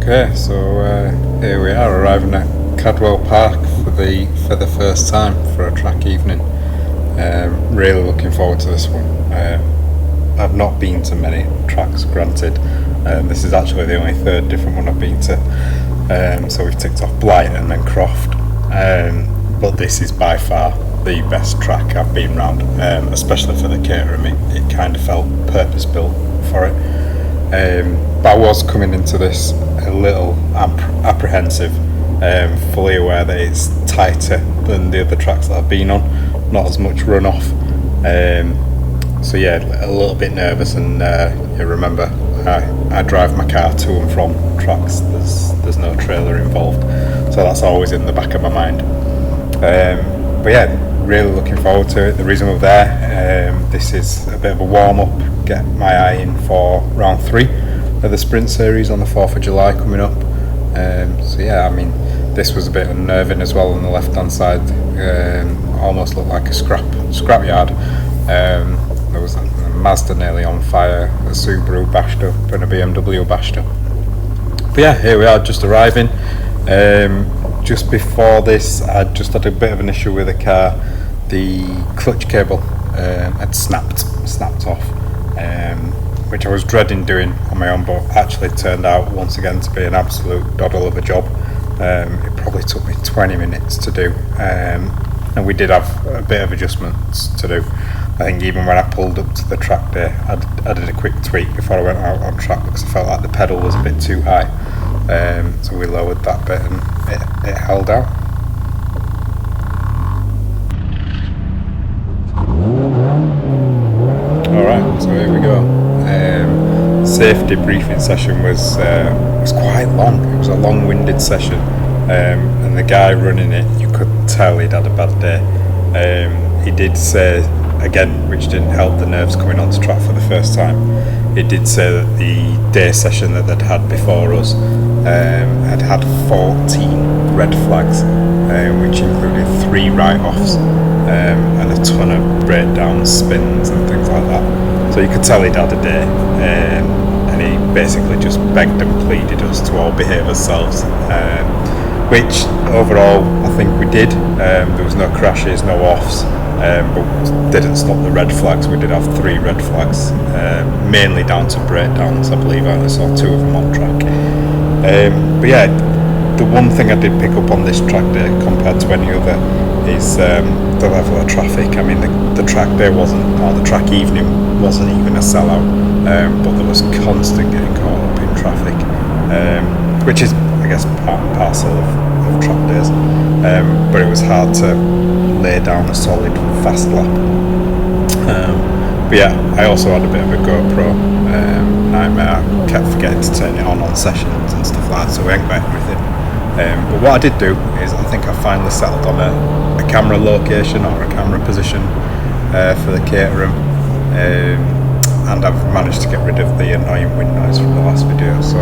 Okay, so here we are arriving at Cadwell Park for the first time for a track evening. Really looking forward to this one. I've not been to many tracks, granted. This is actually the only third different one I've been to. So we've ticked off Blight and then Croft. But this is by far the best track I've been round, especially for the Caterham. It kind of felt purpose built for it. But I was coming into this a little apprehensive, fully aware that it's tighter than the other tracks that I've been on, not as much runoff. So yeah, a little bit nervous, and you remember I drive my car to and from tracks. There's no trailer involved, so that's always in the back of my mind. But yeah, really looking forward to it. The reason we're there, this is a bit of a warm up, get my eye in for round 3 of the sprint series on the 4th of July coming up. So yeah, I mean, this was a bit unnerving as well on the left hand side. Almost looked like a scrap yard. There was a Mazda nearly on fire, a Subaru bashed up and a BMW bashed up. But yeah, here we are just arriving. Just before this, I just had a bit of an issue with the car. The clutch cable had snapped off, which I was dreading doing on my own, but actually turned out once again to be an absolute doddle of a job. It probably took me 20 minutes to do, and we did have a bit of adjustments to do. I think even when I pulled up to the track day, I did a quick tweak before I went out on track because I felt like the pedal was a bit too high. So we lowered that bit and it held out. Alright, so here we go. Safety briefing session was quite long. It was a long-winded session, and the guy running it, you could tell he'd had a bad day. He did say, again, which didn't help the nerves coming onto track for the first time, he did say that the day session that they'd had before us had 14 red flags, which included 3 write-offs and a ton of breakdowns, spins and things like that. So you could tell he'd had a day, and he basically just begged and pleaded us to all behave ourselves, which overall I think we did. There was no crashes, no offs, but didn't stop the red flags. We did have 3 red flags, mainly down to breakdowns. I believe I saw 2 of them on track. But yeah, the one thing I did pick up on this track day compared to any other is the level of traffic. I mean, the track day the track evening wasn't even a sellout, but there was constant getting caught up in traffic, which is, I guess, part and parcel of track days. But it was hard to lay down a solid fast lap. But yeah, I also had a bit of a GoPro nightmare. I kept forgetting to turn it on sessions and stuff like that, so we ain't got everything. But what I did do is I think I finally settled on a camera location or a camera position for the Caterham, and I've managed to get rid of the annoying wind noise from the last video. So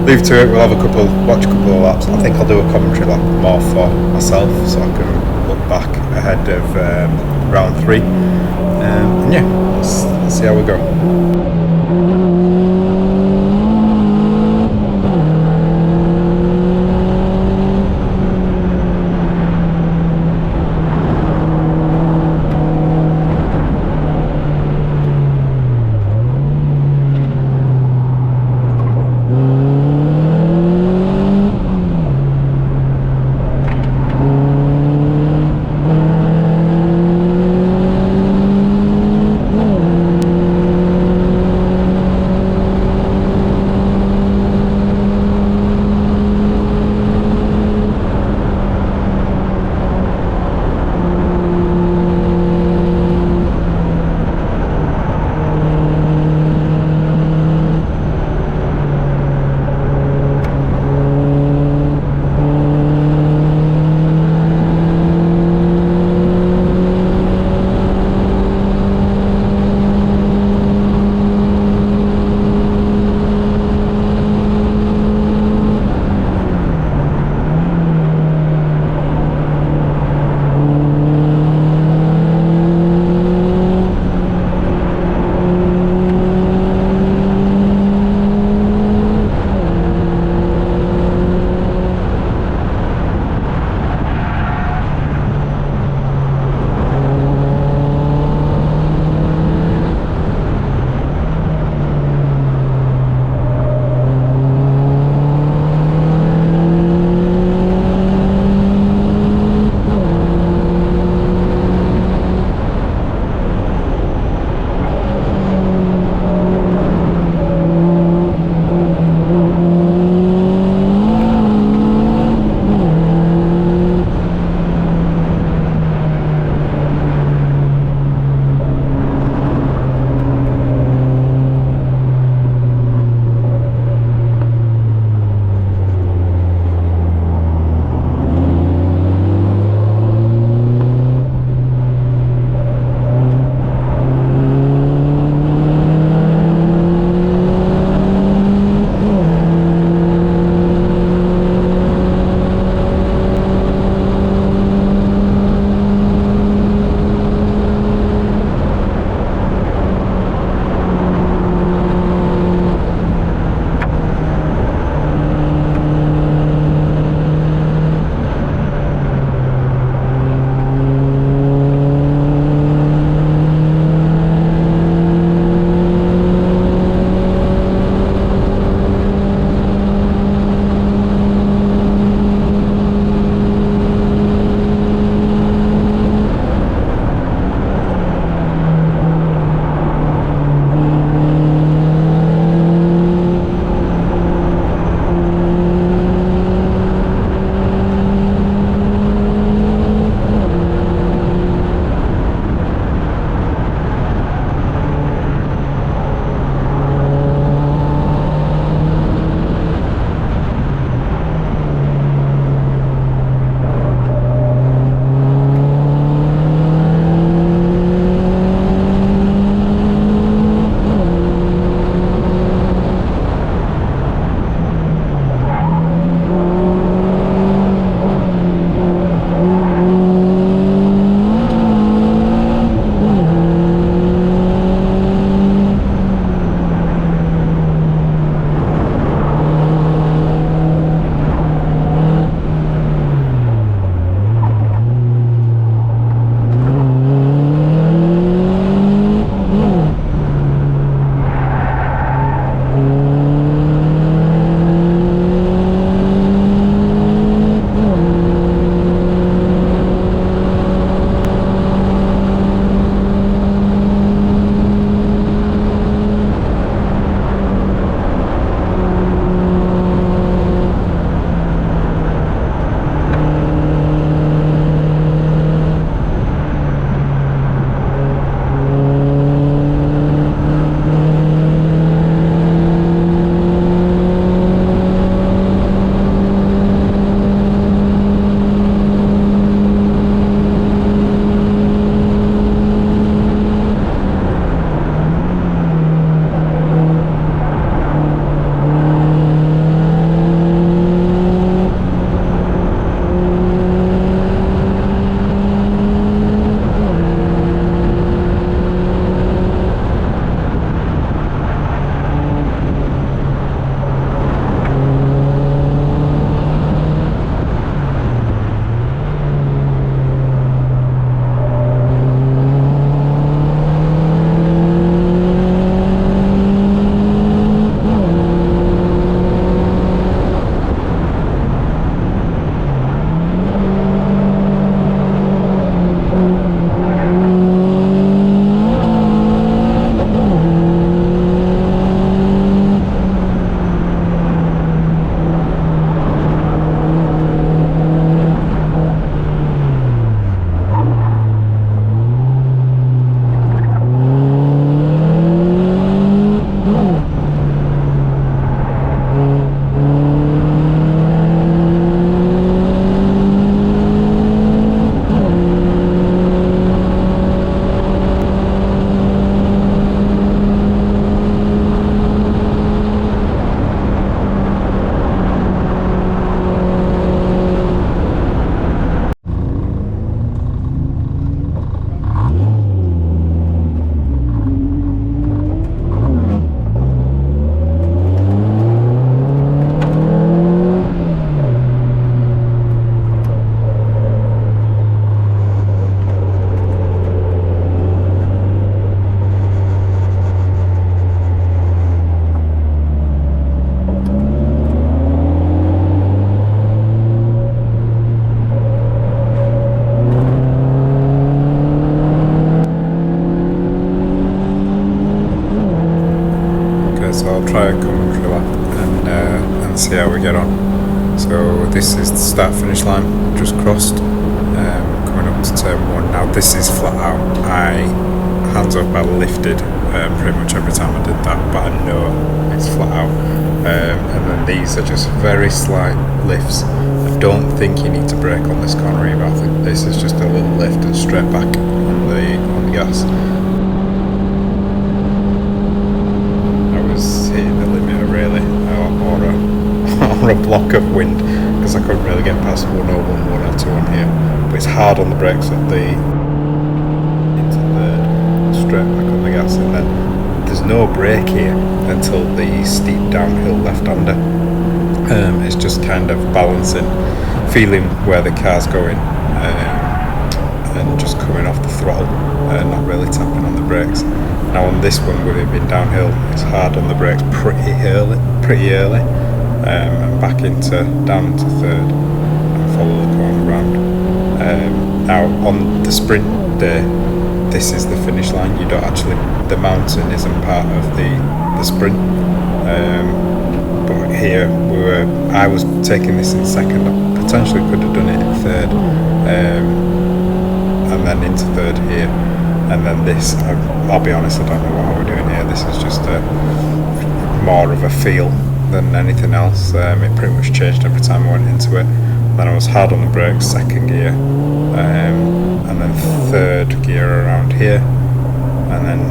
leave to it. We'll have watch a couple of laps. I think I'll do a commentary lap more for myself, so I can look back ahead of round 3. And yeah, let's see how we go. so I'll try a commentary lap and see how we get on. So this is the start finish line, just crossed, coming up to turn 1. Now this is flat out. Hands off pedal lifted pretty much every time I did that, but I know it's flat out. And then these are just very slight lifts. I don't think you need to brake on this corner either. I think this is just a little lift and straight back on the gas. I was hitting the limiter really, or a block of wind, because I couldn't really get past 101, 102 on here. But it's hard on the brakes at the straight back on the gas, and then there's no brake here until the steep downhill left-hander. It's just kind of balancing, feeling where the car's going, and just coming off the throttle, not really tapping on the brakes. Now on this one, with it being downhill, it's hard on the brakes pretty early, and back down into third and follow the corner round. Now on the sprint day, this is the finish line. You don't actually, the mountain isn't part of the sprint. But here I was taking this in second. I potentially could have done it in third, and then into third here, and then this. I'll be honest, I don't know what we're doing here. This is just more of a feel than anything else. It pretty much changed every time I went into it. Then I was hard on the brakes, second gear, and then third gear around here, and then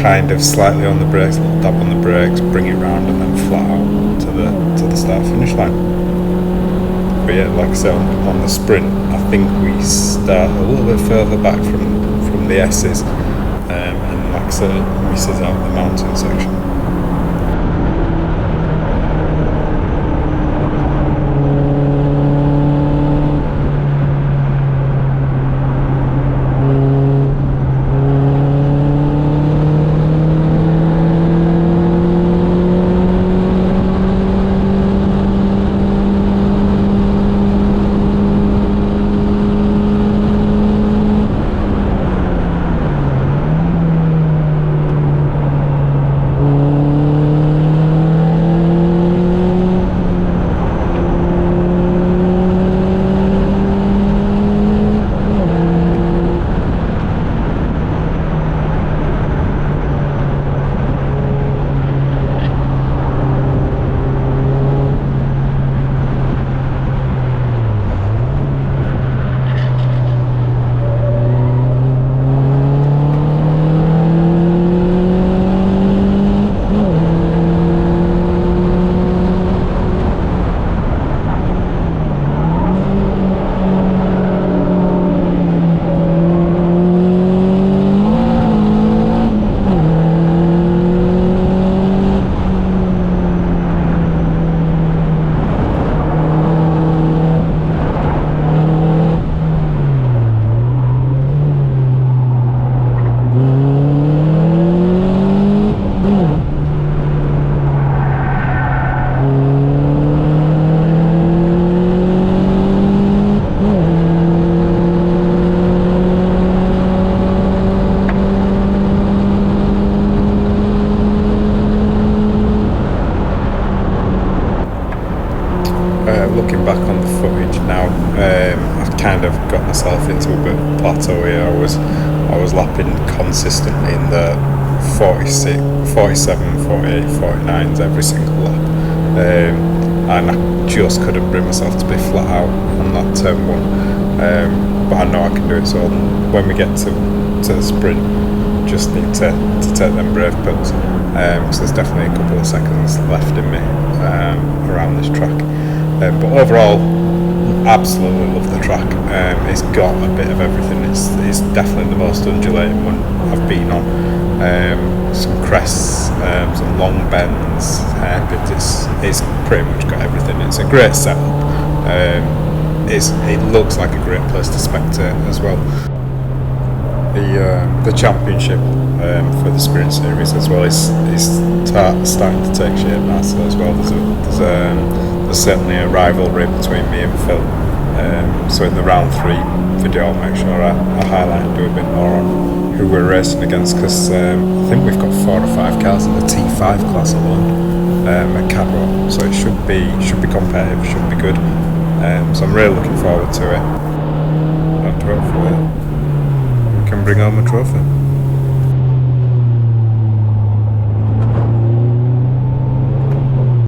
kind of slightly on the brakes, a little dab on the brakes, bring it round, and then flat out to the start finish line. But yeah, like I said, on the sprint, I think we start a little bit further back from the S's, and like I said, it misses out the mountain section. Looking back on the footage now, I've kind of got myself into a bit of a plateau here. I was lapping consistently in the 46, 47, 48, 49s every single lap, and I just couldn't bring myself to be flat out on that turn 1, but I know I can do it. So when we get to the sprint, just need to take them brave pills, because there's definitely a couple of seconds left in me around this track. But overall, absolutely love the track. It's got a bit of everything. It's definitely the most undulating one I've been on. Some crests, some long bends, hairpins. It's pretty much got everything. It's a great setup. It looks like a great place to spectate as well. The championship for the sprint series as well is starting to take shape nicely as well. There's certainly a rivalry between me and Phil So in the round 3 video, I'll make sure I highlight and do a bit more on who we're racing against, because I think we've got 4 or 5 cars in the T5 class alone at Cadwell, so it should be competitive, should be good. So I'm really looking forward to it, and hopefully we can bring home a trophy.